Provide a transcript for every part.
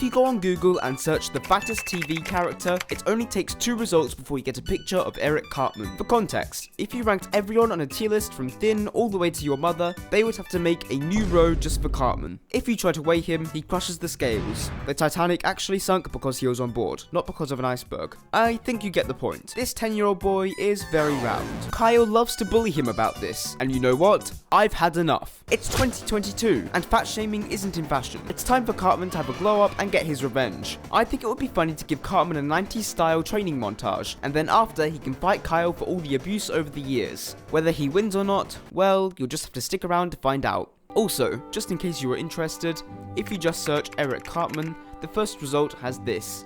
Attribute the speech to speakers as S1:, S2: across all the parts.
S1: If you go on Google and search the fattest TV character, it only takes 2 results before you get a picture of Eric Cartman. For context, if you ranked everyone on a tier list from thin all the way to your mother, they would have to make a new row just for Cartman. If you try to weigh him, he crushes the scales. The Titanic actually sunk because he was on board, not because of an iceberg. I think you get the point. This 10-year-old boy is very round. Kyle loves to bully him about this, and you know what? I've had enough. It's 2022, and fat shaming isn't in fashion. It's time for Cartman to have a glow up and get his revenge. I think it would be funny to give Cartman a 90s style training montage, and then after he can fight Kyle for all the abuse over the years. Whether he wins or not, well, you'll just have to stick around to find out. Also, just in case you were interested, if you just search Eric Cartman, the first result has this.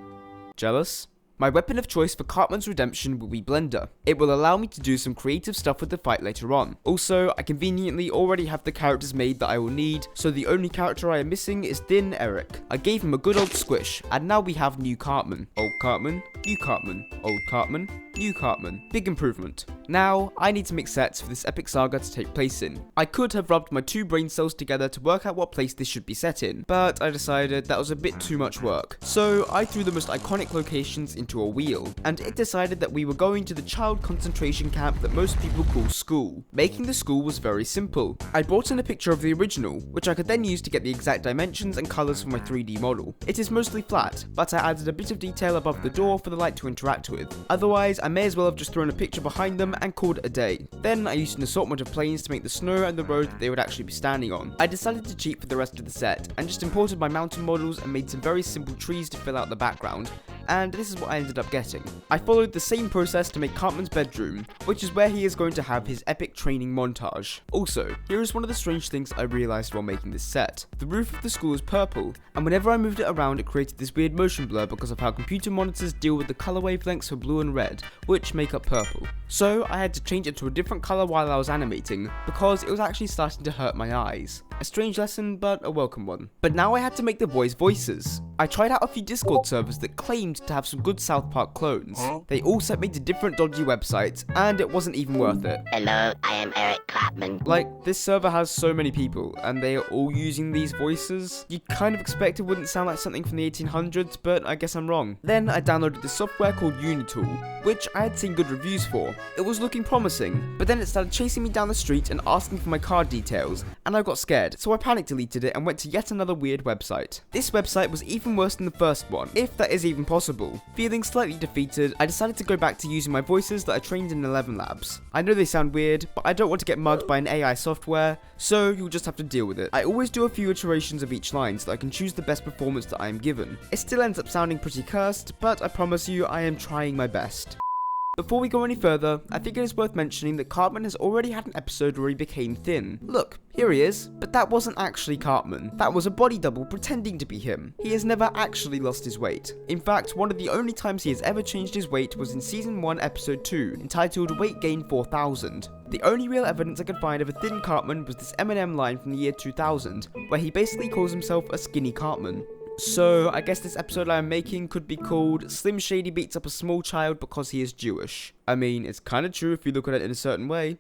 S1: Jealous? My weapon of choice for Cartman's redemption will be Blender. It will allow me to do some creative stuff with the fight later on. Also, I conveniently already have the characters made that I will need, so the only character I am missing is Thin Eric. I gave him a good old squish, and now we have new Cartman. Old Cartman, new Cartman, old Cartman, new Cartman. Big improvement. Now, I need to make sets for this epic saga to take place in. I could have rubbed my 2 brain cells together to work out what place this should be set in, but I decided that was a bit too much work. So I threw the most iconic locations into a wheel, and it decided that we were going to the child concentration camp that most people call school. Making the school was very simple. I brought in a picture of the original, which I could then use to get the exact dimensions and colours for my 3D model. It is mostly flat, but I added a bit of detail above the door for the light to interact with. Otherwise, I may as well have just thrown a picture behind them and called it a day. Then I used an assortment of planes to make the snow and the road that they would actually be standing on. I decided to cheat for the rest of the set, and just imported my mountain models and made some very simple trees to fill out the background, and this is what I ended up getting. I followed the same process to make Cartman's bedroom, which is where he is going to have his epic training montage. Also, here is one of the strange things I realised while making this set. The roof of the school is purple, and whenever I moved it around it created this weird motion blur because of how computer monitors deal with the colour wavelengths for blue and red, which make up purple. So I had to change it to a different colour while I was animating, because it was actually starting to hurt my eyes. A strange lesson, but a welcome one. But now I had to make the boys' voices. I tried out a few Discord servers that claimed to have some good South Park clones. They all sent me to different dodgy websites, and it wasn't even worth it.
S2: Hello, I am Eric Cartman.
S1: Like, this server has so many people, and they are all using these voices. You kind of expect it wouldn't sound like something from the 1800s, but I guess I'm wrong. Then I downloaded this software called Unitool, which I had seen good reviews for. It was looking promising, but then it started chasing me down the street and asking for my card details, and I got scared, so I panic deleted it and went to yet another weird website. This website was even worse than the first one, if that is even possible. Feeling slightly defeated, I decided to go back to using my voices that I trained in 11 Labs. I know they sound weird, but I don't want to get mugged by an AI software, so you'll just have to deal with it. I always do a few iterations of each line so that I can choose the best performance that I am given. It still ends up sounding pretty cursed, but I promise you I am trying my best. Before we go any further, I think it is worth mentioning that Cartman has already had an episode where he became thin. Look, here he is, but that wasn't actually Cartman. That was a body double pretending to be him. He has never actually lost his weight. In fact, one of the only times he has ever changed his weight was in Season 1, Episode 2, entitled Weight Gain 4000. The only real evidence I could find of a thin Cartman was this Eminem line from the year 2000, where he basically calls himself a skinny Cartman. So, I guess this episode I am making could be called Slim Shady beats up a small child because he is Jewish. I mean, it's kinda true if you look at it in a certain way.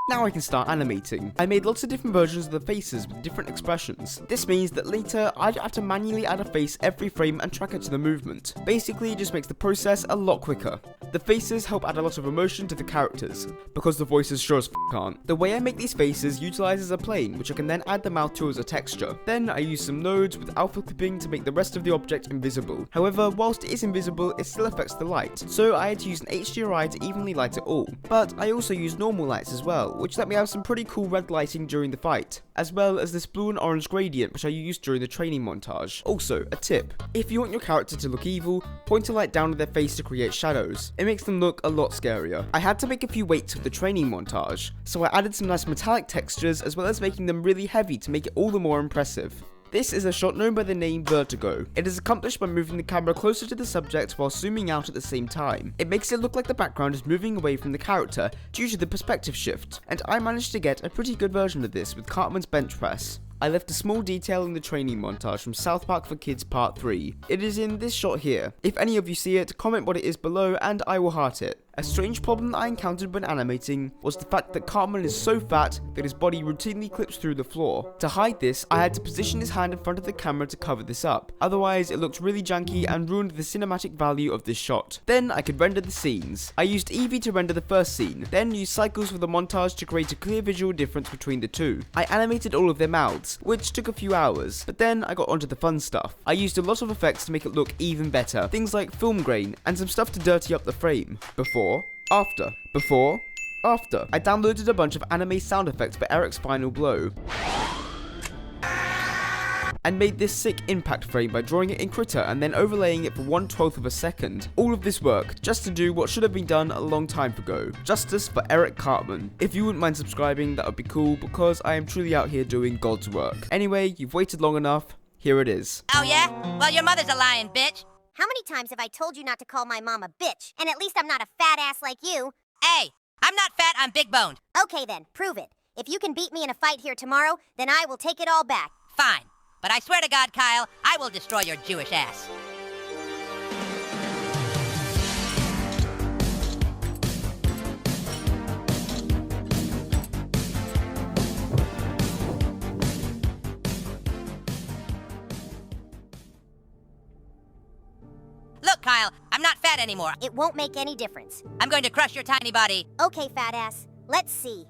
S1: Now I can start animating. I made lots of different versions of the faces with different expressions. This means that later, I'd have to manually add a face every frame and track it to the movement. Basically, it just makes the process a lot quicker. The faces help add a lot of emotion to the characters, because the voices sure as can't. The way I make these faces utilizes a plane, which I can then add the mouth to as a texture. Then I use some nodes with alpha clipping to make the rest of the object invisible. However, whilst it is invisible, it still affects the light, so I had to use an HDRI to evenly light it all. But I also use normal lights as well, which let me have some pretty cool red lighting during the fight, as well as this blue and orange gradient which I used during the training montage. Also, a tip: if you want your character to look evil, point a light down at their face to create shadows. It makes them look a lot scarier. I had to make a few weights for the training montage, so I added some nice metallic textures as well as making them really heavy to make it all the more impressive. This is a shot known by the name Vertigo. It is accomplished by moving the camera closer to the subject while zooming out at the same time. It makes it look like the background is moving away from the character due to the perspective shift, and I managed to get a pretty good version of this with Cartman's bench press. I left a small detail in the training montage from South Park for Kids Part 3. It is in this shot here. If any of you see it, comment what it is below and I will heart it. A strange problem that I encountered when animating was the fact that Cartman is so fat that his body routinely clips through the floor. To hide this, I had to position his hand in front of the camera to cover this up, otherwise it looked really janky and ruined the cinematic value of this shot. Then I could render the scenes. I used Eevee to render the first scene, then used cycles for the montage to create a clear visual difference between the two. I animated all of their mouths, which took a few hours, but then I got onto the fun stuff. I used a lot of effects to make it look even better, things like film grain, and some stuff to dirty up the frame. Before, after. Before, after. I downloaded a bunch of anime sound effects for Eric's final blow, and made this sick impact frame by drawing it in Critter and then overlaying it for 1/12 of a second. All of this work just to do what should have been done a long time ago. Justice for Eric Cartman. If you wouldn't mind subscribing, that would be cool, because I am truly out here doing God's work. Anyway, you've waited long enough. Here it is.
S3: Oh yeah? Well, your mother's a lying bitch.
S4: How many times have I told you not to call my mom a bitch? And at least I'm not a fat ass like you.
S3: Hey, I'm not fat, I'm big boned.
S4: Okay then, prove it. If you can beat me in a fight here tomorrow, then I will take it all back.
S3: Fine. But I swear to God, Kyle, I will destroy your Jewish ass. Look, Kyle, I'm not fat anymore.
S4: It won't make any difference.
S3: I'm going to crush your tiny body.
S4: Okay, fat ass. Let's see.